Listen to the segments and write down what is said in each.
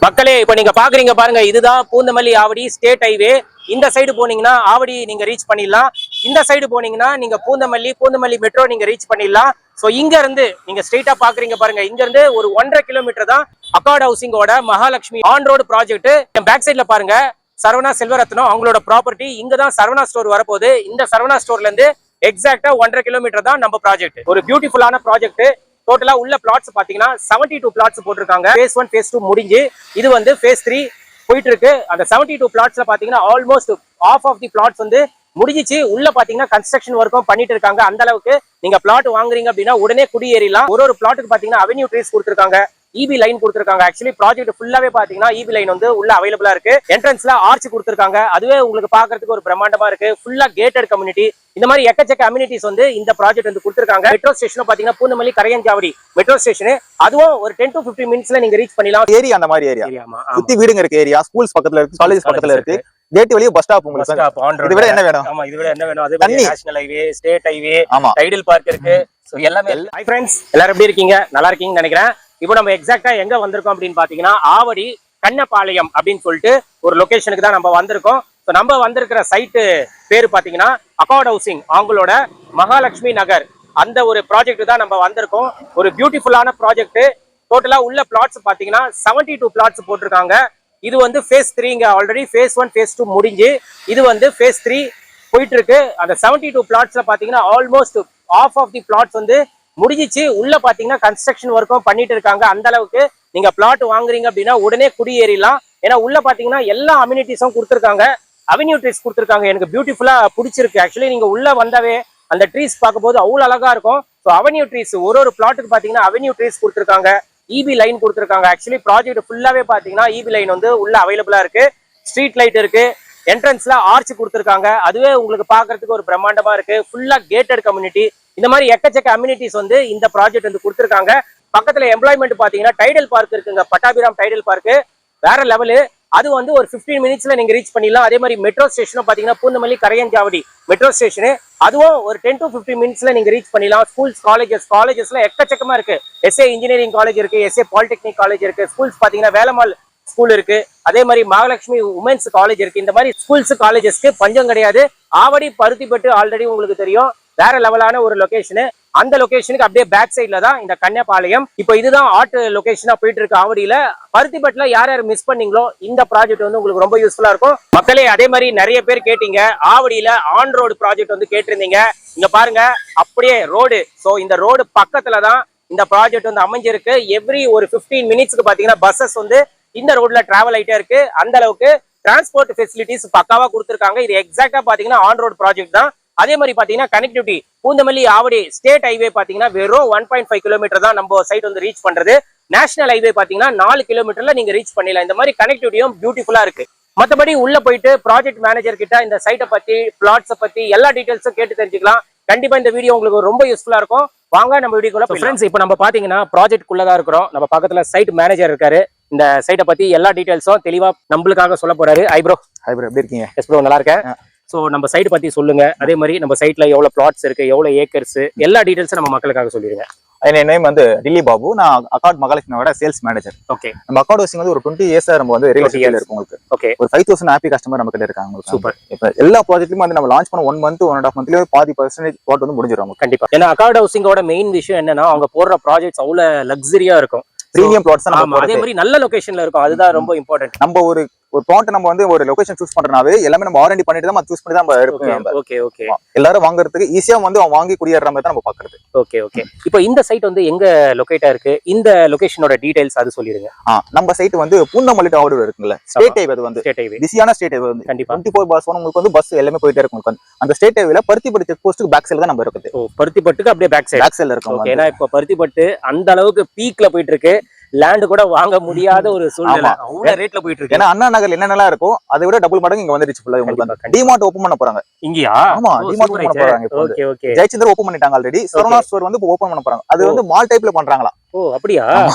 மக்களே இப்ப நீங்க பாக்குறீங்க பாருங்க, இதுதான் பூந்தமல்லி ஆவடி ஸ்டேட் ஹைவே. இந்த சைடு போனீங்கன்னா ஆவடி நீங்க ரீச் பண்ணிடலாம். இந்த சைடு போனீங்கன்னா நீங்க பூந்தமல்லி மெட்ரோ நீங்க ரீச் பண்ணிடலாம். சோ இங்க இருந்து நீங்க ஸ்ட்ரெயிட்டா பாக்குறீங்க பாருங்க, இங்க இருந்து ஒரு 1.5 கிலோமீட்டர் தான் அக்கார்ட் ஹவுசிங்கோட Mahalakshmi on road project. Back சைட்ல பாருங்க சரவணா செல்வரத்னம் அவங்களோட ப்ராப்பர்ட்டி. இங்கதான் சரவணா ஸ்டோர் வரப்போகுது. இந்த சரவணா ஸ்டோர்ல இருந்து எக்ஸாக்டா 1.5 கிலோமீட்டர் தான் நம்ம ப்ராஜெக்ட். ஒரு பியூட்டிஃபுல்லான ப்ராஜெக்ட். டோட்டலா உள்ள பிளாட்ஸ் பாத்தீங்கன்னா 72 பிளாட்ஸ் போட்டிருக்காங்க. phase 1 phase 2 முடிஞ்சு இது வந்து phase 3 போயிட்டு இருக்கு. அந்த 72 பிளாட்ஸ்ல பாத்தீங்கன்னா almost half of the plots வந்து முடிஞ்சிச்சு. உள்ள பாத்தீங்கன்னா கன்ஸ்ட்ரக்ஷன் ஒர்க்கும் பண்ணிட்டு இருக்காங்க. அந்த அளவுக்கு நீங்க பிளாட் வாங்குறீங்க அப்படின்னா உடனே குடியேறலாம். ஒரு பிளாட்டுக்கு பாத்தீங்கன்னா அவென்யூ ட்ரீஸ் கொடுத்திருக்காங்க, இபி லைன் கொடுத்திருக்காங்க. ஆக்சுவலி ப்ராஜெக்ட் ஃபுல்லாவே பாத்தீங்கன்னா இபி லைன் வந்து உள்ள அவைலபிளா இருக்கு. என்ட்ரன்ஸ்ல ஆர்ச் கொடுத்திருக்காங்க. அதுவே உங்களுக்கு பாக்குறதுக்கு ஒரு பிரம்மாண்டமா இருக்கு. ஃபுல்லா கேட்டட் கம்யூனிட்டி. இந்த மாதிரி எக்கச்சக்க அம்யூனிட்டிஸ் வந்து இந்த ப்ராஜெக்ட் வந்து கொடுத்திருக்காங்க. மெட்ரோ ஸ்டேஷன் பாத்தீங்கன்னா பூந்தமல்லி கரையஞ்சாவடி மெட்ரோ ஸ்டேஷன். அதுவும் ஒரு 10 to 15 மினிட்ஸ்ல நீங்க ரீச் பண்ணிடலாம். ஏரியா அந்த மாதிரி ஏரியா சுத்தி வீடுங்க இருக்கு, ஏரியா ஸ்கூல்ஸ் பக்கத்துல இருக்கு, காலேஜ் பக்கத்துல இருக்கு, கேட் வழியே பஸ் ஸ்டாப். உங்களுக்கு இது விட என்ன வேணும்? ஆமா, இது விட என்ன வேணும்? அதே மாதிரி national highway, state highway, Tidel Park இருக்கு. சோ எல்லாமே. ஹை फ्रेंड्स, எல்லாரும் எப்படி இருக்கீங்க? நல்லா இருக்கீங்கன்னு நினைக்கிறேன். இப்போ நம்ம எக்ஸாக்ட்டா எங்க வந்திருக்கோம் அப்படின்னு பாத்தீங்கன்னா ஆவடி கண்ணபாளையம் அப்படின்னு சொல்லிட்டு ஒரு லொகேஷனுக்கு தான் நம்ம வந்திருக்கோம். ஸோ நம்ம வந்திருக்கிற சைட்டு பேரு பாத்தீங்கன்னா அக்கார்ட் ஹவுசிங் அவங்களோட மகாலட்சுமி நகர். அந்த ஒரு ப்ராஜெக்ட் தான் நம்ம வந்திருக்கோம். ஒரு பியூட்டிஃபுல்லான ப்ராஜெக்ட். டோட்டலா உள்ள பிளாட்ஸ் பாத்தீங்கன்னா 72 பிளாட்ஸ் போட்டிருக்காங்க. இது வந்து phase 3ங்க. ஆல்ரெடி phase 1 phase 2 முடிஞ்சு இது வந்து phase 3 போயிட்டு இருக்கு. அந்த 72 பிளாட்ஸ்ல பாத்தீங்கன்னா almost half of the plots வந்து முடிஞ்சிச்சு. உள்ள பாத்தீங்கன்னா கன்ஸ்ட்ரக்ஷன் ஒர்க்கும் பண்ணிட்டு இருக்காங்க. அந்த அளவுக்கு நீங்க பிளாட் வாங்குறீங்க அப்படின்னா உடனே குடியேறலாம். ஏன்னா உள்ள பாத்தீங்கன்னா எல்லா அம்யூனிட்டிஸும் கொடுத்துருக்காங்க. அவென்யூ ட்ரீஸ் கொடுத்துருக்காங்க. எனக்கு பியூட்டிஃபுல்லா பிடிச்சிருக்கு. ஆக்சுவலி நீங்க உள்ள வந்தாவே அந்த ட்ரீஸ் பார்க்கும்போது அவ்வளவு அழகா இருக்கும். ஸோ அவென்யூ ட்ரீஸ் ஒரு பிளாட்டுக்கு பாத்தீங்கன்னா அவென்யூ ட்ரீஸ் கொடுத்துருக்காங்க, இபி லைன் கொடுத்துருக்காங்க. ஆக்சுவலி ப்ராஜெக்ட் ஃபுல்லாவே பாத்தீங்கன்னா இபி லைன் வந்து உள்ள அவைலபிளா இருக்கு. ஸ்ட்ரீட் லைட் இருக்கு. என்ட்ரன்ஸ்ல ஆர்ச் கொடுத்துருக்காங்க. அதுவே உங்களுக்கு பாக்குறதுக்கு ஒரு பிரம்மாண்டமா இருக்கு. ஃபுல்லா கேட்டட் கம்யூனிட்டி. இந்த மாதிரி எக்கச்சக்க அம்யூனிட்டிஸ் வந்து இந்த ப்ராஜெக்ட் வந்து கொடுத்துருக்காங்க. பக்கத்துல எம்ப்ளாய்மெண்ட் பாத்தீங்கன்னா டைடல் பார்க் இருக்குங்க, பட்டாபிராம் டைடல் பார்க். வேற லெவலு. அது வந்து ஒரு 15 மினிட்ஸ்ல நீங்க ரீச் பண்ணிடலாம். அதே மாதிரி மெட்ரோ ஸ்டேஷனும் பாத்தீங்கன்னா பூந்தமல்லி கரையஞ்சாவடி மெட்ரோ ஸ்டேஷனு. அதுவும் ஒரு 10 to 15 மினிட்ஸ்ல நீங்க ரீச் பண்ணிடலாம். ஸ்கூல்ஸ் காலேஜஸ்ல எக்கச்சக்கமா இருக்கு. எஸ்ஏ இன்ஜினியரிங் காலேஜ் இருக்கு, எஸ்ஏ பாலிடெக்னிக் காலேஜ் இருக்கு. ஸ்கூல்ஸ் பாத்தீங்கன்னா வேலம்மாள் ஸ்கூல் இருக்கு. அதே மாதிரி மகாலட்சுமி உமன்ஸ் காலேஜ் இருக்கு. இந்த மாதிரி ஸ்கூல்ஸ் காலேஜஸ்க்கு பஞ்சம் கிடையாது. ஆவடி பருத்திப்பட்டு ஆல்ரெடி உங்களுக்கு தெரியும், வேற லெவலான ஒரு லொகேஷனு. அந்த லொகேஷனுக்கு அப்படியே பேக் சைட்ல தான் இந்த கண்ணபாளையம். இப்போ இதுதான் ஆர்ட் லொகேஷனா போயிட்டு இருக்கு ஆவடியில. பருத்திப்பட்டுல யார் யார் மிஸ் பண்ணீங்களோ இந்த ப்ராஜெக்ட் வந்து உங்களுக்கு ரொம்ப யூஸ்ஃபுல்லா இருக்கும் மக்களே. அதே மாதிரி நிறைய பேர் கேட்டீங்க ஆவடியில ஆன் ரோடு ப்ராஜெக்ட் வந்து கேட்டிருந்தீங்க. இங்க பாருங்க அப்படியே ரோடு. ஸோ இந்த ரோடு பக்கத்துல தான் இந்த ப்ராஜெக்ட் வந்து அமைஞ்சிருக்கு. எவ்ரி ஒரு 15 மினிட்ஸ்க்கு பாத்தீங்கன்னா பஸ்ஸஸ் வந்து இந்த ரோட்ல டிராவல் ஆயிட்டே இருக்கு. அந்த அளவுக்கு டிரான்ஸ்போர்ட் ஃபெசிலிட்டிஸ் பக்காவா கொடுத்துருக்காங்க. இது எக்ஸாக்டா பாத்தீங்கன்னா ஆன் ரோடு ப்ராஜெக்ட் தான். அதே மாதிரி பாத்தீங்கன்னா connectivity Poonamallee Avadi state highway பாத்தீங்கன்னா வெறும் 1.5 கிலோமீட்டர் தான் நம்ம சைட் வந்து ரீச் பண்றது. நேஷனல் ஹைவே பாத்தீங்கன்னா 4 கிலோமீட்டர்ல நீங்க ரீச் பண்ணிடலாம். இந்த மாதிரி கனெக்டிவிட்டியும் பியூட்டிஃபுல்லா இருக்கு. மற்றபடி உள்ள போயிட்டு ப்ராஜெக்ட் மேனேஜர் கிட்ட இந்த சைட்டை பத்தி, பிளாட்ஸை பத்தி எல்லா டீடைல்ஸும் கேட்டு தெரிஞ்சுக்கலாம். கண்டிப்பா இந்த வீடியோ உங்களுக்கு ரொம்ப யூஸ்ஃபுல்லா இருக்கும். வாங்க நம்ம வீடியோக்குள்ள ஃப்ரெண்ட்ஸ். இப்போ நம்ம பாத்தீங்கன்னா ப்ராஜெக்ட் குள்ளதான் இருக்கிறோம். நம்ம பக்கத்துல சைட் மேனேஜர் இருக்காரு. இந்த சைட்டை பத்தி எல்லா டீடைல்ஸும் தெளிவா நம்மளுக்காக சொல்ல போறாரு. Hi bro. எப்படி இருக்கீங்க? எஸ் ப்ரோ, நல்லா இருக்கேன். ஸோ நம்ம சைட் பத்தி சொல்லுங்க. அதே மாதிரி நம்ம சைட்ல எவ்வளவு பிளாட்ஸ் இருக்கு, எவ்வளவு ஏக்கர்ஸ், எல்லா டீடைல்ஸும் நம்ம மக்களுக்காக சொல்லிடுங்க. என் நேம் வந்து டில்லி பாபு. நான் அக்கார்ட் மகாலட்சுமியோட சேல்ஸ் மேனேஜர். ஓகே. நம்ம அக்கார்ட் ஹவுசிங் வந்து ஒரு 20 இயர்ஸ் நம்ம வந்து ரியல் இருக்கு. உங்களுக்கு ஓகே, ஒரு 5000 ஹாப்பி கஸ்டமர் நம்ம கிட்ட இருக்காங்க. சூப்பர். இப்போ எல்லா ப்ராஜெக்ட்லயும் வந்து நம்ம லான்ச் பண்ண 1 month 1.5 monthலயே 40% பிளாட் வந்து முடிஞ்சிடும். கண்டிப்பா. ஏன்னா அக்கார்ட் ஹவுசிங்கோட மெயின் விஷயம் என்னன்னா அவங்க போடுற ப்ராஜெக்ட்ஸ் அவ்வளவு லக்ஸரியா இருக்கும். Premium plots. அதே மாதிரி நல்ல லொகேஷன்ல இருக்கும். அதுதான் ரொம்ப இம்பார்ட்டன்ட். நம்ம ஒரு பிளாட் நம்ம வந்து ஒரு லொகேஷன் சூஸ் பண்றனாவே எல்லாமே நம்ம ஆர்என்டி பண்ணிட்டு தான் சூஸ் பண்ணி தான் நம்ம எடுப்போம். Okay okay. எல்லாரும் வாங்குறதுக்கு ஈஸியா வந்து வாங்கி குடியேற மாதிரி தான் நம்ம பாக்குறது. Okay okay. இப்போ இந்த சைட் வந்து எங்க லொகேட்டா இருக்கு, இந்த லொகேஷனோட டீடைல்ஸ் அது சொல்லிடுங்க. நம்ம சைட் வந்து பூந்தமல்லி ஆவடி இருக்குல்ல, ஸ்டேட் ஹைவே. அது வந்து ஸ்டேட் ஹைவே, பிஸியான ஸ்டேட் ஹைவே வந்து கண்டிப்பா 24/7 உங்களுக்கு வந்து பஸ் எல்லாமே போயிட்டே இருக்கும். அந்த ஸ்டேட் ஹைவேல பருத்திப்பட்டு செக் போஸ்ட்டுக்கு பேக் சைடுல தான் நம்ம இருக்குது. பருத்திப்பட்டுக்கு அப்படியே பேக் சைடுல இருக்கும். ஓகே. ஏன்னா இப்போ பருத்திப்பட்டு அந்த அளவுக்கு பீக்ல போயிட்டு இருக்கு. லேண்ட் கூட வாங்க முடியாத ஒரு சூழ்நிலை, அவ்வளவு ரேட்ல போயிட்டு இருக்கு. ஏன்னா அண்ணா நகர்ல என்னென்னலாம் இருக்கும் அதை விட டபுள் மடங்கு இங்க வந்துருச்சு. ஃபுல்லா உங்களுக்கு டிமார்ட் ஓபன் பண்ண போறாங்க. இங்கயா? ஆமா, டிமார்ட் ஓபன் பண்ண போறாங்க. Okay okay. ஜெயச்சந்திர ஓபன் பண்ணிட்டாங்க ஆல்ரெடி. சரவணா ஸ்டோர் வந்து ஓபன் பண்ண போறாங்க. அது வந்து மால் டைப்ல பண்றாங்களா. ஓ அப்படியா?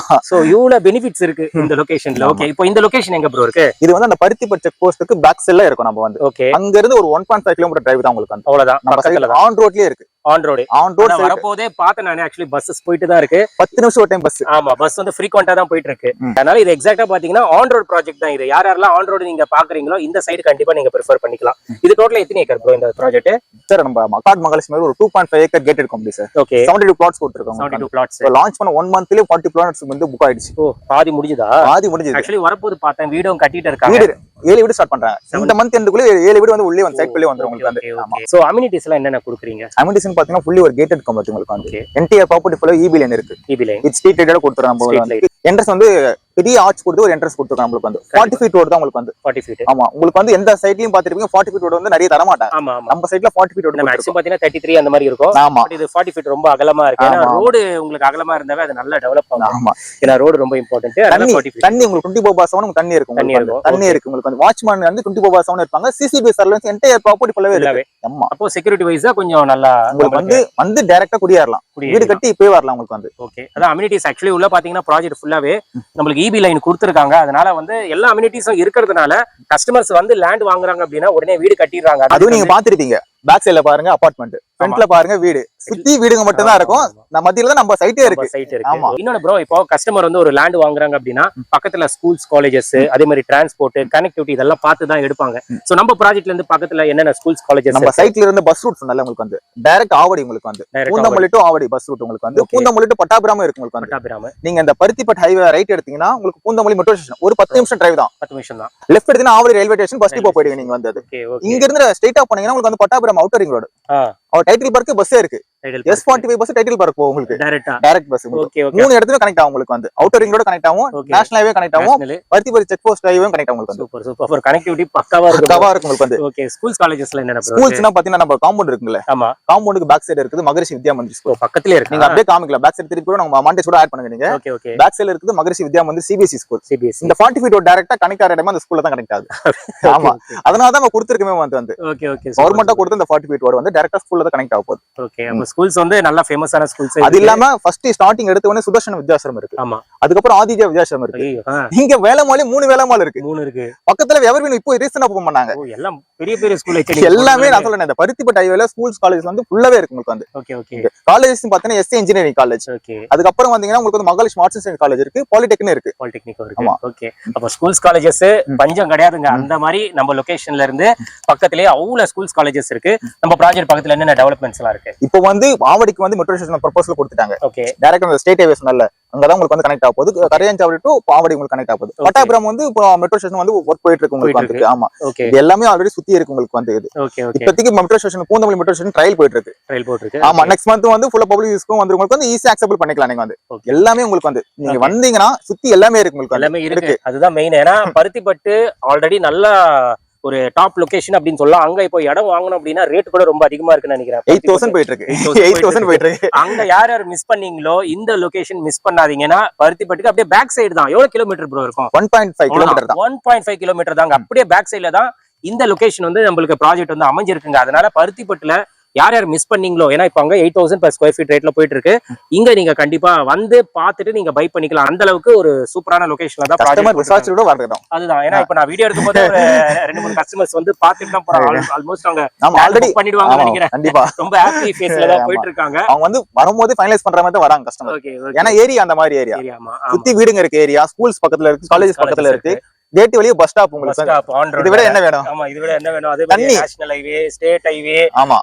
சோ இவ்வளவு பெனிஃபிட்ஸ் இருக்கு இந்த லொகேஷன்ல. ஓகே, இப்போ இந்த லொகேஷன் எங்க ப்ரோ இருக்கு? இது வந்து அந்த பருத்திப்பட்டு செக் போஸ்ட்டுக்கு பேக் சைடுல இருக்கும். நம்ம வந்து ஓகே, அங்க இருந்து ஒரு 1.5 கிலோமீட்டர் டிரைவ் தான் உங்களுக்கு. அவ்வளவுதான், நம்ம சைடுல ஆன் ரோட்லயே இருக்கு. ஆன் ரோடு வரப்போதே பார்த்தேன் நான். ஆக்சுவலி பஸ்ஸஸ் போயிட்டு தான் இருக்கு. 10 நிமிஷம் ஒரு டைம் பஸ். ஆமா, பஸ் வந்து ஃப்ரீக்வெண்டா தான் போயிட்டு இருக்கு. அதனால இது எக்ஸாக்ட்டா பாத்தீங்கன்னா ஆன் ரோட் ப்ராஜெக்ட் தான் இது. யாரெல்லாம் ஆன் ரோடு நீங்க பாக்குறீங்களோ இந்த சைடு கண்டிப்பா நீங்க ப்ரிஃபர் பண்ணிக்கலாம். இது டோட்டலா எத்தனை ஏக்கர் ப்ரோ இந்த ப்ராஜெக்ட்? சார் நம்ம மகாட் மகாலட்சுமி ஒரு 2.5 acre gated company sir. Okay, 72 plots கொடுத்திருக்கோம். 72 plots. லான்ச் பண்ண 1 மந்த்லயே 40 plots வந்து புக் ஆயிடுச்சு. ஓ, பாதி முடிஞ்சதா? பாதி முடிஞ்சது. ஆக்சுவலி வரப்போது பார்த்தேன், வீடும் கட்டிட்டு இருக்காங்க. வீடு 7 வீடு ஸ்டார்ட் பண்றாங்க. இந்த மந்த் எண்டுக்குள்ள 7 வீடு வந்து உள்ளே வந்து சைட்க்குள்ளே வந்துரும் உங்களுக்கு வந்து. ஆமா. சோ அம்யூனிட்டிஸ்லாம் என்னென்ன கொடுக்குறீங்க? அம்யூனிட்டிஸ் பாத்தீங்கன்னா ஃபுல்லி ஒரு கேட்டட் கம்பெனி உங்களுக்கு வந்து. என்டையர் ப்ராப்பர்ட்டி ஃபுல்லா EB லைன் இருக்கு. EB லைன் வித் ஸ்ட்ரீட் லைட்டோட கொடுத்துறோம். நம்ம வந்து என்ட்ரன்ஸ் வந்து பெரிய ஆர்ச் கொடுத்து ஒரு என்ட்ரன்ஸ் கொடுத்துருக்காங்க. உங்களுக்கு வந்து 40 ஃபீட் ரோடு தான் உங்களுக்கு வந்து. 40 ஃபீட். ஆமா, உங்களுக்கு வந்து எந்த சைட்லயும் பாத்துருப்பீங்க 40 ஃபீட் ரோடு வந்து நிறைய தர மாட்டாங்க. ஆமா ஆமா, நம்ம சைடுல 40 ஃபீட் ரோடு மேக்ஸிமம் பாத்தீங்கன்னா 33 அந்த மாதிரி இருக்கும். ஆமா, இது 40 ஃபீட் ரொம்ப அகலமா இருக்கு. ஏன்னா ரோடு உங்களுக்கு அகலமா இருந்தாவே அது நல்லா டெவலப் ஆகும். ஆமா, ஏன்னா ரோடு ரொம்ப இம்பார்ட்டன்ட். அதனால 40 ஃபீட். தண்ணி உங்களுக்கு 24/7 தண்ணி இருக்கும். தண்ணி இருக்கு உங்களுக்கு வந்து. வாட்ச்மேன் வந்து 24/7 இருப்பாங்க. CCTV சர்வேலன்ஸ் என்டையர் ப்ராப்பர்ட்டி ஃபுல்லாவே இருக்கு. ஆமா, அப்போ செக்யூரிட்டி வைஸா கொஞ்சம் நல்லா உங்களுக்கு வந்து டைரக்டா குடியேறலாம். வீடு கட்டி இப்பவே வரலாம் உங்களுக்கு வந்து. ஓகே, அதான் அம்யூனிட்டிஸ். ஆக்சுவலி உள்ள பாத்தீங்கன்னா ப்ராஜெக்ட் ஃபுல்லாவே நம்மளுக்கு EB லைன் கொடுத்துருக்காங்க. அதனால வந்து எல்லா அம்யூனிட்டிஸும் இருக்கிறதுனால கஸ்டமர்ஸ் வந்து லேண்ட் வாங்குறாங்க அப்படின்னா உடனே வீடு கட்டிடுறாங்க. அதுவும் நீங்க பாத்துருப்பீங்க. பேக் சைடுல பாருங்க அபார்ட்மெண்ட், ஃப்ரண்ட்ல பாருங்க வீடு, சுத்தி வீடுங்க மட்டும் தான் இருக்கும். நம்ம மத்தியில தான் நம்ம சைட்டே இருக்கு. ஆமா, இன்னொரு ப்ரோ, இப்போ கஸ்டமர் வந்து ஒரு லேண்ட் வாங்குறாங்க அப்படின்னா பக்கத்துல ஸ்கூல்ஸ், காலேஜஸ், அதே மாதிரி டிரான்ஸ்போர்ட், கனெக்டிவிட்டி இதெல்லாம் பார்த்து தான் எடுப்பாங்க. சோ நம்ம ப்ராஜெக்ட்ல இருந்து பக்கத்துல என்னென்ன ஸ்கூல்ஸ், காலேஜஸ், நம்ம சைட்ல இருந்து பஸ் ரூட் சொன்னால உங்களுக்கு வந்து டைரக்ட் ஆவடி உங்களுக்கு வந்து Poonamallee to Avadi bus route உங்களுக்கு வந்து. பூந்தமல்லி டு பட்டாபிராமம் இருக்கு உங்களுக்கு வந்து. பட்டாபிராமம் நீங்க இந்த பருத்திப்பட்டு ஹைவே ரைட் எடுத்தீங்கன்னா உங்களுக்கு பூந்தமல்லி மெட்ரோ ஸ்டேஷன் ஒரு 10 நிமிஷம் டிரைவ் தான். 10 நிமிஷம் தான். லெஃப்ட் எடுத்தீங்கன்னா Avadi railway station bus depot போயிடுங்க நீங்க வந்து. இங்க இருந்து ஸ்ட்ரைட்டா போனீங்கன்னா உங்களுக்கு வந்து பட்டாபிராமம் அவுட்டர் ரிங் ரோடு. அவர் டைட்டில் பார்க்கு பஸ்ஸே இருக்கு. S45 பஸ் டைட்டில் பார்க் போகும் உங்களுக்கு. Direct bus. மூணு இடத்துல கனெக்ட் ஆகும் உங்களுக்கு வந்து. அவுட்டர் ரிங் ரோட கனெக்ட் ஆகும், நேஷனல் ஹைவே கனெக்ட் ஆகும், Paruthipattu check post highway connect ஆகும் உங்களுக்கு. Super super. கனெக்டிவிட்டி பக்காவா இருக்கு. பக்காவா இருக்கு உங்களுக்கு வந்து. ஓகே, ஸ்கூல்ஸ், காலேஜஸ்ல என்னென்ன ப்ரோ? ஸ்கூல்ஸ்னா பாத்தீங்கன்னா நம்ம காம்பவுண்ட் இருக்குல்ல. ஆமா, காம்பவுண்டுக்கு பேக் சைடு இருக்குது மகரிஷி வித்யா மந்திர் ஸ்கூல். பக்கத்துலயே இருக்கு. நீங்க அப்படியே காமிக்கலாம். பேக் சைடு திருப்பி கூட நம்ம மாண்டேஸ் கூட ஆட் பண்ணுங்க நீங்க. Okay okay. பேக் சைடுல இருக்குது மகரிஷி வித்யா மந்திர் CBSE ஸ்கூல். இந்த 40 ஃபீட் ரோட் டைரக்ட்டா கனெக்ட் ஆற இடமா அந்த ஸ்கூல்ல தான் கனெக்ட் ஆகுது. ஆமா, அதனால தான் நம்ம கொடுத்திருக்கோமே வந்து. Okay okay. கவர்மெண்டா கொடுத்த இந்த 40 ஃபீட் ரோட் வந்து டைரக்ட்டா ஸ்கூல்ல தான் கனெக்ட் ஆக போகுது. ஓகே, நம்ம ஸ்கூல்ஸ் வந்து நல்ல ஃபேமஸான ஸ்கூல்ஸ். அது இல்லாம ஃபர்ஸ்ட் ஸ்டார்டிங் எடுத்த உடனே சுதர்ஷன் வித்யாசிரமம் இருக்கு. ஆமா, அதுக்கப்புறம் ஆதித்யா வித்யாசிரமம் இருக்கு. இங்க வேலமாலி 3 வேலமால் இருக்கு. 3 இருக்கு. பக்கத்துல எவர்வின் இப்போ ரீசனா ஓபன் பண்ணாங்க. ஓ, எல்லாம் பெரிய பெரிய ஸ்கூல் ஐடி எல்லாமே நான் சொல்றேன். இந்த பருத்திப்பட்டு ஹைவேல ஸ்கூல்ஸ், காலேஜஸ் வந்து ஃபுல்லாவே இருக்கு உங்களுக்கு வந்து. Okay okay. காலேஜஸ் பாத்தீங்கன்னா SA இன்ஜினியரிங் காலேஜ். ஓகே. அதுக்கப்புறம் வந்தீங்கன்னா உங்களுக்கு வந்து Mahalakshmi arts and science college இருக்கு, பாலிடெக்னிக் இருக்கு. பாலிடெக்னிக் இருக்கு. ஆமா, ஓகே. அப்ப ஸ்கூல்ஸ், காலேஜஸ் பஞ்சம் கிடையாதுங்க. அந்த மாதிரி நம்ம லொகேஷன்ல இருந்து பக்கத்துலயே அவ்வளவு ஸ்கூல்ஸ், காலேஜஸ் இருக்கு. நம்ம ப்ராஜெக்ட் பக்கத்துல என்னென்ன டெவலப்மெண்ட்ஸ் எல்லாம் இருக்கு? இப்போ வந்து ஆவடிக்கு வந்து மெட்ரோ ஸ்டேஷன் ப்ரொபோசல் கொடுத்துட்டாங்க. ஓகே, டைரக்ட் அந்த ஸ்டேட் ஹைவேஸ் நல்ல அங்கதான் உங்களுக்கு வந்து கனெக்ட் ஆக போகுது. கரையாஞ்சாவடி டு ஆவடி உங்களுக்கு கனெக்ட் ஆக போகுது. பட்டாபிராமம் வந்து இப்போ மெட்ரோ ஸ்டேஷன் வந்து ஒர்க் போயிட்டு இருக்கு உங்களுக்கு வந்து. ஆமா, இது எல்லாமே ஆல்ரெடி சுத்தி இருக்கு உங்களுக்கு வந்து. இது இப்போதைக்கு metro station Poonamallee metro station trial போயிட்டு இருக்கு. ஆமா, நெக்ஸ்ட் மந்த் வந்து ஃபுல்லா பப்ளிக் யூஸ்க்கும் வந்து உங்களுக்கு வந்து ஈஸியா அக்செப்ட் பண்ணிக்கலாம். நீங்க வந்து எல்லாமே உங்களுக்கு வந்து நீங்க வந்தீங்கன்னா சுத்தி எல்லாமே இருக்கு உங்களுக்கு. எல்லாமே இருக்கு, அதுதான் மெயின். ஏன்னா பருத்திப்பட்டு ஆல்ரெடி நல்லா ஒரு டாப் லொகேஷன் அப்படின்னு சொல்லலாம். அங்க இப்போ இடம் வாங்கணும் அப்படின்னா ரேட் கூட ரொம்ப அதிகமா இருக்குன்னு நினைக்கிறேன். 8000 போயிட்டு இருக்கு. 8000 போயிட்டு இருக்கு. அங்க யார் யார் மிஸ் பண்ணீங்களோ இந்த லொகேஷன் மிஸ் பண்ணாதீங்கன்னா பருத்திப்பட்டுக்கு அப்படியே பேக் சைடு தான். எவ்வளவு கிலோமீட்டர் ப்ரோ இருக்கும்? 1.5 கிலோமீட்டர் தான். 1.5 கிலோமீட்டர் தாங்க. அப்படியே பேக் சைடுல தான் இந்த லொகேஷன் வந்து நம்மளுக்கு ப்ராஜெக்ட் வந்து அமைஞ்சிருக்குங்க. அதனால பருத்திப்பட்டுல யார் யார் மிஸ் பண்ணீங்களோ, ஏன்னா இப்ப அங்க 8000 per square feet ரேட்ல போயிட்டு இருக்கு. இங்க நீங்க கண்டிப்பா வந்து பாத்துட்டு நீங்க பை பண்ணிக்கலாம். அந்த அளவுக்கு ஒரு சூப்பரான லொகேஷன்ல தான் ப்ராஜெக்ட் விசாரிச்சுட்டு வரணும். அதுதான், ஏன்னா இப்ப நான் வீடியோ எடுக்கும்போது ஒரு 2-3 கஸ்டமர்ஸ் வந்து பாத்துட்டு தான் போறாங்க. ஆல்மோஸ்ட் அவங்க ஆல்ரெடி பண்ணிடுவாங்க நினைக்கிறேன். கண்டிப்பா ரொம்ப ஹாப்பி ஃபேஸ்ல தான் போயிட்டு இருக்காங்க. அவங்க வந்து வரும்போது ஃபைனலைஸ் பண்ற மாதிரி தான் வராங்க கஸ்டமர். ஏன்னா ஏரியா அந்த மாதிரி ஏரியா சுத்தி வீடுங்க இருக்கு, ஏரியா ஸ்கூல்ஸ் பக்கத்துல இருக்கு, காலேஜஸ் பக்கத்துல இருக்கு, கேட் வழியே பஸ் ஸ்டாப் உங்களுக்கு. இது விட என்ன வேணும்? ஆமா, இது விட என்ன வேணும்? அதே மாதிரி national highway, state highway,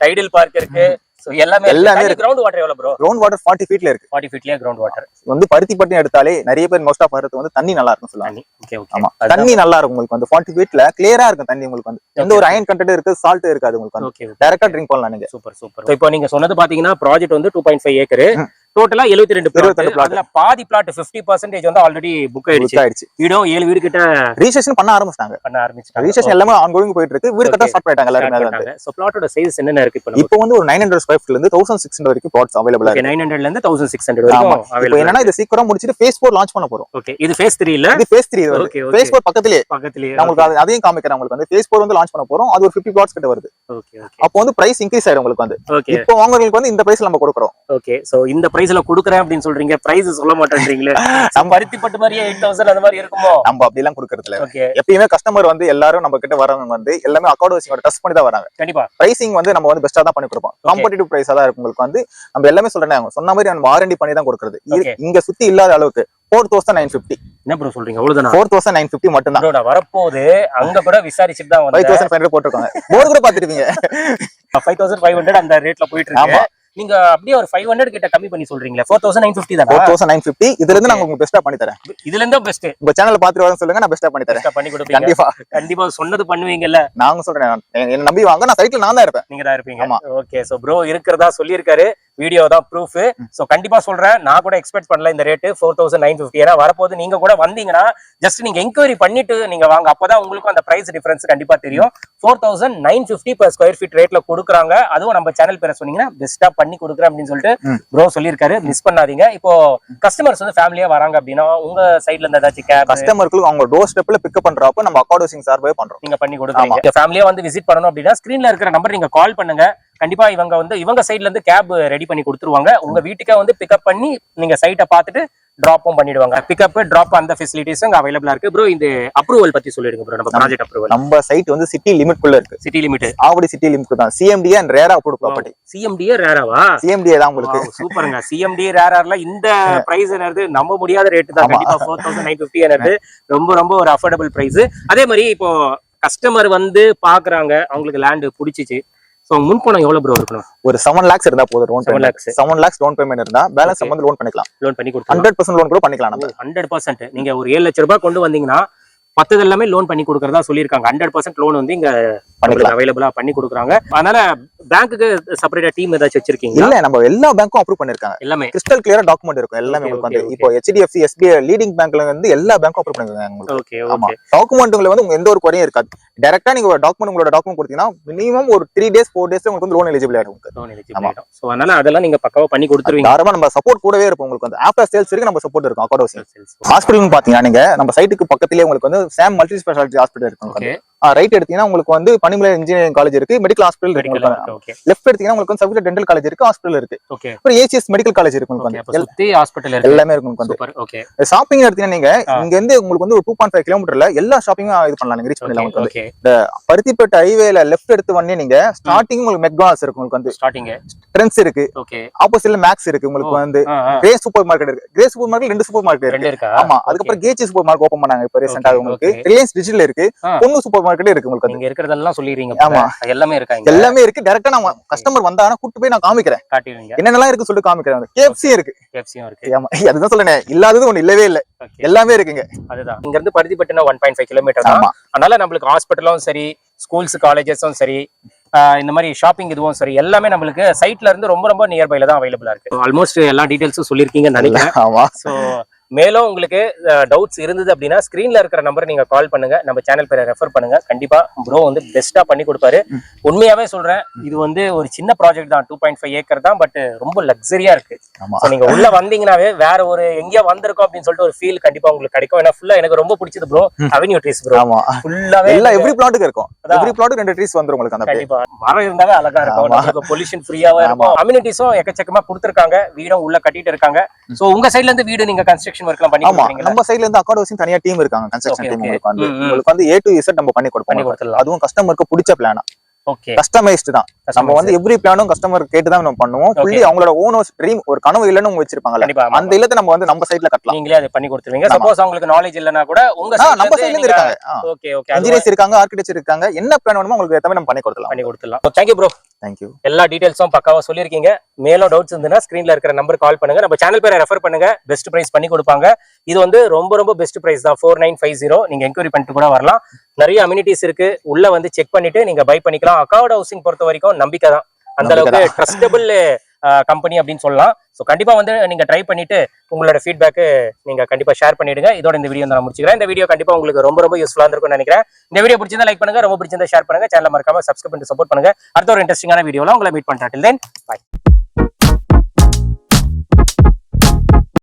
Tidel Park இருக்கு. சோ எல்லாமே கிரவுண்ட் வாட்டர் எவ்வளவு ப்ரோ? கிரவுண்ட் வாட்டர் 40 ஃபீட்ல இருக்கு. 40 ஃபீட்லயே கிரவுண்ட் வாட்டர் வந்து பருத்திப்பட்டு எடுத்தாலே நிறைய பேர் மோஸ்ட் ஆஃப் வரது வந்து தண்ணி நல்லா இருக்கும் சொல்லுவாங்க. Okay okay. ஆமா, தண்ணி நல்லா இருக்கும் உங்களுக்கு வந்து 40 ஃபீட்ல கிளியரா இருக்கும் தண்ணி உங்களுக்கு வந்து. எந்த ஒரு அயன் கண்டென்ட் இருக்கு, சால்ட் இருக்காது உங்களுக்கு வந்து. டைரக்டா ட்ரிங்க் பண்ணலாம் நீங்க. Super super. இப்போ நீங்க சொன்னது பாத்தீங்கன்னா ப்ராஜெக்ட் வந்து 2.5 ஏக்கர். டோட்டலா 72 பிளாட். அதுல பாதி பிளாட் 50% வந்து ஆல்ரெடி புக் ஆயிடுச்சு. வீடும் 7 வீடு கிட்ட ரிஜிஸ்ட்ரேஷன் பண்ண ஆரம்பிச்சாங்க. ரிஜிஸ்ட்ரேஷன் எல்லாமே ஆன்கோயிங் போயிட்டு இருக்கு. வீடு கட்ட ஸ்டார்ட் பண்ணிட்டாங்க எல்லாரும். சோ பிளாட்டோட சைஸ் என்னென்ன இருக்கு இப்போ வந்து ஒரு 900 ஸ்கொயர் ஃபீட்ல இருந்து 1600 வரைக்கும் பிளாட்ஸ் அவேலபிள் இருக்கு. 900 ல இருந்து 1600 வரைக்கும் அவேலபிள். இப்போ என்னன்னா இது சீக்கிரம் முடிச்சிட்டு phase 4 லான்ச் பண்ண போறோம். ஓகே, இது phase 3 இல்ல? இது phase 3 வருது. phase 4 பக்கத்துலயே நான் உங்களுக்கு அதையும் காமிக்கிறேன். உங்களுக்கு வந்து phase 4 வந்து லான்ச் பண்ண போறோம். அது ஒரு 50 பிளாட்ஸ் கிட்ட வருது. Okay okay. அப்போ வந்து பிரைஸ் இன்கிரீஸ் ஆயிடும் உங்களுக்கு வந்து. இப்போ வாங்குறவங்களுக்கு வந்து இந்த பிரைஸ்ல நம்ம கொடுக்குறோம். ஓகே, சோ இந்த பிரைஸ்ல குடுக்குறேன் அப்படின்னு சொல்றீங்க, பிரைஸ் சொல்ல மாட்டேன்றீங்களே. பருத்தி பட்டு மாதிரியே 8000 அந்த மாதிரி இருக்குமோ? நம்ம அப்படி எல்லாம் கொடுக்கறதுல எப்பயுமே கஸ்டமர் வந்து எல்லாரும் நம்ம கிட்ட வரவங்க வந்து எல்லாமே அக்கவுண்ட் வசிங்கோட டெஸ்ட் பண்ணி தான் வராங்க. கண்டிப்பா பிரைசிங் வந்து நம்ம வந்து பெஸ்டா தான் பண்ணி கொடுப்போம். காம்படிட்டிவ் பிரைஸா தான் இருக்கும். உங்களுக்கு வந்து நம்ம எல்லாமே சொல்றேன் சொன்ன மாதிரி நம்ம R&D பண்ணி தான் கொடுக்கறது. இங்க சுத்தி இல்லாத அளவுக்கு 4950. என்ன ப்ரோ சொல்றீங்க? அவ்வளவுதானா? 4950 மட்டும் தான். ப்ரோ வரப்போகுது, அங்க கூட விசாரிச்சிட்டு தான் வந்தேன். 5500 போட்டுருக்காங்க. போர்டு கூட பாத்துருப்பீங்க. 5500 அந்த ரேட்ல போயிட்டு இருக்கு. நீங்க அப்படியே ஒரு 500 கிட்ட கம்மி பண்ணி சொல்றீங்களா? 4950 தானா? 4950. இதுல இருந்து நான் உங்களுக்கு பெஸ்டா பண்ணி தரேன். இதுல இருந்து பெஸ்ட். உங்க சேனல்ல பாத்துட்டு வரேன்னு சொல்லுங்க, நான் பெஸ்டா பண்ணி தரேன். பெஸ்டா பண்ணி கொடுப்பீங்க. கண்டிப்பா கண்டிப்பா சொன்னது பண்ணுவீங்கல்ல. நாங்க சொல்றேன், என்ன நம்பி வாங்க, நான் சைட்ல நான் தான் இருப்பேன். நீங்க தான் இருப்பீங்க. ஓகே. சோ ப்ரோ இருக்கிறதா சொல்லியிருக்காரு, வீடியோ தான் ப்ரூஃப். சோ கண்டிப்பா சொல்றேன், நான் கூட எக்ஸ்பெக்ட் பண்ணல இந்த ரேட் 4950. ஏன்னா வரப்போது நீங்க கூட வந்தீங்கன்னா ஜஸ்ட் நீங்க என்கொயரி பண்ணிட்டு நீங்க வாங்க, அப்பதான் உங்களுக்கு அந்த பிரைஸ் டிஃபரன்ஸ் கண்டிப்பா தெரியும். 4950 per square feet ரேட்ல கொடுக்குறாங்க. அதுவும் நம்ம சேனல் பேரை சொன்னீங்கன்னா பெஸ்டா பண்ணி கொடுக்குறேன் அப்படின்னு சொல்லிட்டு ப்ரோ சொல்லியிருக்காரு. மிஸ் பண்ணாதீங்க. இப்போ கஸ்டமர்ஸ் வந்து ஃபேமிலியா வராங்க அப்படின்னா உங்க சைடுல இருந்து ஏதாச்சும் கேப் கஸ்டமருக்கு அவங்க டோர் ஸ்டெப்ல பிக்கப் பண்றப்ப நம்ம அக்கவுண்ட் வசிங் சார்பே பண்றோம். நீங்க பண்ணி கொடுக்குறீங்க. ஃபேமிலியா வந்து விசிட் பண்ணணும் அப்படின்னா ஸ்கிரீன்ல இருக்கிற நம்பர் நீங்க கால் பண்ணுங்க. கண்டிப்பா இவங்க சைட்ல இருந்து கேப் ரெடி பண்ணி கொடுத்துருவாங்க. உங்க வீட்டுக்கே வந்து பிக்கப் பண்ணி நீங்க சைட்டை பார்த்துட்டு டிராப்பும் பண்ணிடுவாங்க. பிக்கப் டிராப் அந்த ஃபெசிலிட்டிஸ் அங்க அவைலபிளா இருக்கு. ப்ரோ இந்த அப்ரூவல் பத்தி சொல்லிடுங்க ப்ரோ. நம்ம ப்ராஜெக்ட் அப்ரூவல் நம்ம சைட் வந்து சிட்டி லிமிட் குள்ள இருக்கு. City limit Avadi city limit தான். CMDA அண்ட் ரேரா அப்ரூவ்ட் ப்ராப்பர்ட்டி. CMDA ரேராவா? CMDA தான் உங்களுக்கு. சூப்பருங்க. CMDA ரேரால இந்த பிரைஸ் என்னது நம்ப முடியாத ரேட் தான். கண்டிப்பா 4950 என்னது ரொம்ப ரொம்ப ஒரு அஃபோர்டபிள் பிரைஸ். அதே மாதிரி இப்போ கஸ்டமர் வந்து பாக்குறாங்க, அவங்களுக்கு லேண்ட் பிடிச்சிச்சு. சோ முன்பணம் எவ்வளவு ப்ரோ இருக்கணும்? ஒரு 7 lakhs இருந்தா போதும். 7 lakhs டவுன் பேமெண்ட் இருந்தா பேலன்ஸ் நம்ம லோன் பண்ணிக்கலாம். லோன் பண்ணி கொடுக்கலாம். 100% லோன் கூட பண்ணிக்கலாம். நம்ம 100%. நீங்க ஒரு 7 லட்சம் ரூபாய் கொண்டு வந்தீங்கன்னா 10 எல்லாமே லோன் பண்ணி கொடுக்கறதா சொல்லியிருக்காங்க. 100% லோன் வந்து இங்க அவைலபிளா பண்ணி கொடுக்குறாங்க. அதனால பேங்க்குக்கு செப்பரேட்டா டீம் ஏதாச்சும் வச்சிருக்கீங்க? இல்ல, நம்ம எல்லா பேங்க்கும் அப்ரூவ் பண்ணிருக்காங்க. எல்லாமே கிறிஸ்டல் கிளியரா டாக்குமெண்ட் இருக்கும். எல்லாமே உங்களுக்கு வந்து இப்போ HDFC SBI லீடிங் பேங்க்ல வந்து எல்லா பேங்க்கும் அப்ரூவ் பண்ணிருக்காங்க உங்களுக்கு. ஓகே ஆமா. டாக்குமெண்ட்ல வந்து எந்த ஒரு குறையும் இருக்காது. டைரக்டா நீங்க உங்களோட டாக்குமெண்ட் கொடுத்தீங்கன்னா மினிமம் ஒரு 3 days 4 days உங்களுக்கு வந்து லோன் எலிஜிபிள் ஆயிடும். லோன் எலிஜிபிள் ஆயிடும். சோ அதனால அதெல்லாம் நீங்க பக்காவா பண்ணி கொடுத்துருவீங்க. தாராளமா நம்ம சப்போர்ட் கூடவே இருப்போம். உங்களுக்கு வந்து ஆஃப்டர் சேல்ஸ் வரைக்கும் நம்ம சப்போர்ட் இருக்கும். அக்கவுண்ட் வசிங் ஹாஸ்பிடல்னு பாத்தீங்கன்னா நீங்க நம்ம சைட்டுக்கு பக்கத்துலயே உங்களுக்கு வந்து சாம் மல்டி ஸ்பெஷாலிட்டி ஹாஸ்பிடல் இருக்கு. ரைட் எடுத்தீங்கன்னா உங்களுக்கு வந்து பனிமலை இன்ஜினியரிங் காலேஜ் இருக்கு, மெடிக்கல் ஹாஸ்பிடல் இருக்கு. லெஃப்ட் எடுத்தீங்கன்னா உங்களுக்கு வந்து சர்வீஸ் டென்டல் காலேஜ் இருக்கு, ஹாஸ்பிடல் இருக்கு. அப்புறம் ACS மெடிக்கல் காலேஜ் இருக்கு. உங்களுக்கு சுத்தி ஹாஸ்பிடல் இருக்கு, எல்லாமே இருக்கு. உங்களுக்கு ஓகே. ஷாப்பிங் எடுத்தீங்கன்னா நீங்க இங்க இருந்து உங்களுக்கு வந்து ஒரு 2.5 கிலோமீட்டர்ல எல்லா ஷாப்பிங்கும் இது பண்ணலாம், நீங்க ரீச் பண்ணலாம். உங்களுக்கு இந்த பருத்திப்பேட்டை ஹைவேல லெஃப்ட் எடுத்து வந்தே நீங்க ஸ்டார்டிங் உங்களுக்கு மெக்டானல்ட்ஸ் இருக்கு. உங்களுக்கு வந்து ஸ்டார்டிங் ட்ரெண்ட்ஸ் இருக்கு. ஓகே. ஆப்போசிட்ல மேக்ஸ் இருக்கு. உங்களுக்கு வந்து கிரே சூப்பர் மார்க்கெட் இருக்கு. Grey super market 2 super market இருக்கு. ஆமா. அதுக்கப்புறம் கேஜி சூப்பர் மார்க்கெட் ஓபன் பண்ணாங்க இப்ப ரீசன்ட்டா. உங்களுக்கு ரிலையன்ஸ் டிஜிட்டல் இருக்கு, பொண்ணு சூப்பர் மார்க்கெட் இருக்கு. உங்களுக்கு இருக்கிறதெல்லாம் சொல்லிறீங்க. ஆமா, எல்லாமே இருக்காங்க. எல்லாமே இருக்கு. டைரக்டா நான் கஸ்டமர் வந்தானா கூட்டி போய் நான் காமிக்கிறேன், காட்டிடுவீங்க. என்னென்னலாம் இருக்கு சொல்லிட்டு காமிக்கிறேன். KFC இருக்கு. KFCயும் இருக்கு. ஆமா, அதுதான் சொல்றேன், இல்லாதது ஒண்ணு இல்லவே இல்ல, எல்லாமே இருக்குங்க. அதுதான். இங்க இருந்து பருத்திப்பட்டுனா 1.5 கிலோமீட்டர் தான். அதனால நம்மளுக்கு ஹாஸ்பிடலும் சரி, ஸ்கூல்ஸ் காலேஜஸும் சரி, இந்த மாதிரி ஷாப்பிங் இதுவும் சரி, எல்லாமே நம்மளுக்கு சைட்ல இருந்து ரொம்ப ரொம்ப நியர்பைல தான் அவைலபிளா இருக்கு. ஆல்மோஸ்ட் எல்லா டீடைல்ஸும் சொல்லிருக்கீங்கன்னு நினைக்கிறேன். ஆமா. சோ மேலும் உங்களுக்கு டவுட்ஸ் இருந்தது அப்படின்னா ஸ்கிரீன்ல இருக்கிற நம்பர் நீங்க கால் பண்ணுங்க, நம்ம சேனல் பேரை ரெஃபர் பண்ணுங்க. கண்டிப்பா ப்ரோ வந்து பெஸ்டா பண்ணி கொடுப்பாரு. உண்மையாவே சொல்றேன், இது வந்து ஒரு சின்ன ப்ராஜெக்ட் தான், 2.5 ஏக்கர் தான், பட் ரொம்ப லக்ஸரியா இருக்கு. நீங்க உள்ள வந்தீங்கன்னாவே வேற ஒரு எங்கேயா வந்திருக்கோம் அப்படின்னு சொல்லிட்டு ஒரு ஃபீல் கண்டிப்பா உங்களுக்கு கிடைக்கும். ஏன்னா ஃபுல்லா எனக்கு ரொம்ப பிடிச்சது ப்ரோ அவென்யூ ட்ரீஸ் ப்ரோ. ஃபுல்லாவே எல்லா எவ்ரி பிளாட்டுக்கு இருக்கும். எவ்ரி பிளாட்டுக்கு 2 ட்ரீஸ் வந்துரும் உங்களுக்கு. அந்த கண்டிப்பா மரம் இருந்தாவே அழகா இருக்கும், பொல்யூஷன் ஃப்ரீயாவே இருக்கும். அம்யூனிட்டிஸும் எக்கச்சக்கமா கொடுத்திருக்காங்க, வீடும் உள்ள கட்டிட்டு இருக்காங்க. சோ உங்க சைடுல இருந்து வீடு நீங்க கன்ஸ்ட்ரக்ஷன் ஒர்க்லாம் பண்ணி கொடுப்பீங்க? நம்ம சைடுல இருந்து அக்கவுண்ட் வசிங் தனியா டீம் இருக்காங்க, கன்ஸ்ட்ரக்ஷன் டீம். உங்களுக்கு வந்து A to Z நம்ம பண்ணி கொடுப்போம். அதுவும் கஸ்டமருக்கு பிடிச்ச பிளானா. ஓகே. கஸ்டமைஸ்ட் தான். நம்ம வந்து எவ்ரி பிளானும் கஸ்டமர் கேட்டு தான் நம்ம பண்ணுவோம். ஃபுல்லி அவங்களோட ஓனர்ஸ் ட்ரீம், ஒரு கனவு இல்லன்னு அவங்க வச்சிருப்பாங்கல, அந்த இல்லத்தை நம்ம வந்து நம்ம சைடுல கட்டலாம். நீங்களே அதை பண்ணி கொடுத்துருவீங்க. சப்போஸ் அவங்களுக்கு நாலேஜ் இல்லனா கூட உங்க சைடுல நம்ம சைடுல இருந்து இருக்காங்க. Okay okay. இன்ஜினியர்ஸ் இருக்காங்க, ஆர்க்கிடெக்ட்ஸ் இருக்காங்க. என்ன பிளான் வேணுமோ உங்களுக்கு ஏத்தமே நம்ம பண்ணி கொடுத்துடலாம். Thank you bro. Thank you. எல்லா டீடைல்ஸும் பக்காவா சொல்லிருக்கீங்க. மேலும் டவுட்ஸ் இருந்தனா ஸ்கிரீன்ல இருக்கிற நம்பர் கால் பண்ணுங்க, நம்ம சேனல் பேரை ரெஃபர் பண்ணுங்க, பெஸ்ட் பிரைஸ் பண்ணி கொடுப்பாங்க. இது வந்து ரொம்ப ரொம்ப பெஸ்ட் பிரைஸ் தான், 4950. நீங்க என்கொயரி பண்ணிட்டு கூட வரலாம். நிறைய அம்யூனிட்டிஸ் இருக்கு, உள்ள வந்து செக் பண்ணிட்டு நீங்க பை பண்ணிக்கலாம். அக்கார்ட் ஹவுசிங் பொறுத்த வரைக்கும் நம்பிக்கை தான், அந்த அளவுக்கு ட்ரஸ்டபிள் கம்பெனி அப்படின்னு சொல்லலாம். ஸோ கண்டிப்பா வந்து நீங்க ட்ரை பண்ணிட்டு உங்களோட ஃபீட்பேக் நீங்க கண்டிப்பா ஷேர் பண்ணிடுங்க. இதோட இந்த வீடியோ நான் முடிச்சுக்கிறேன். இந்த வீடியோ கண்டிப்பா உங்களுக்கு ரொம்ப ரொம்ப யூஸ்ஃபுல்லா இருக்கும்னு நினைக்கிறேன். இந்த வீடியோ பிடிச்சிருந்தா லைக் பண்ணுங்க, ரொம்ப பிடிச்சிருந்தா ஷேர் பண்ணுங்க, சேனலை மறக்காம சப்ஸ்கிரைப் பண்ணி சப்போர்ட் பண்ணுங்க. அடுத்த ஒரு இன்ட்ரெஸ்டிங்கான வீடியோல உங்களை மீட் பண்றேன். Till then, bye.